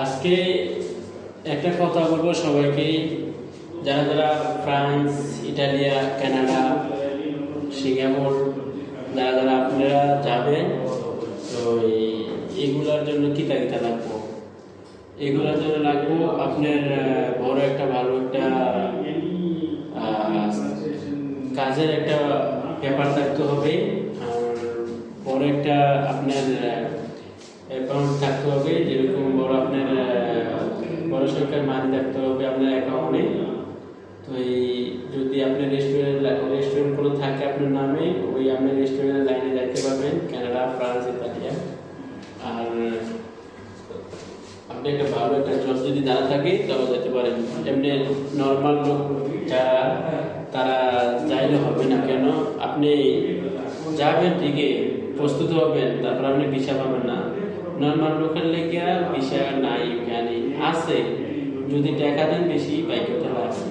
আজকে একটা কথা বলবো সবাইকে, যারা যারা ফ্রান্স, ইটালিয়া, কানাডা, সিঙ্গাপুর, যারা যারা আপনারা যাবেন, তো এগুলোর জন্য কিতা কিতা লাগবো? এগুলোর জন্য লাগবো আপনার বড় একটা ভালো একটা কাজের একটা পেপার থাকতে হবে, আর বড় একটা আপনার অ্যাকাউন্ট থাকতে হবে, যেরকম বড় আপনার বড় সংখ্যার মানি থাকতে হবে আপনার অ্যাকাউন্টে। তো যদি আপনার রেস্টুরেন্ট কোনো থাকে আপনার নামে, ওই আপনার রেস্টুরেন্টের লাইনে যাইতে পারবেন, কানাডা, ফ্রান্স, ইতালিয়া। আর আপনি একটা ভালো একটা জব যদি জানা থাকে তবে যেতে পারেন। এমনি নর্মাল লোক যারা তারা চাইলে হবে না, কেন আপনি যাবেন ঠিকই, প্রস্তুত হবেন, তারপর আপনি ভিসা পাবেন না। নর্মাল লোকের লেগে ভিসা নাই, ওখানে আছে, যদি টাকা দেন বেশি বাইক করতে পারবেন।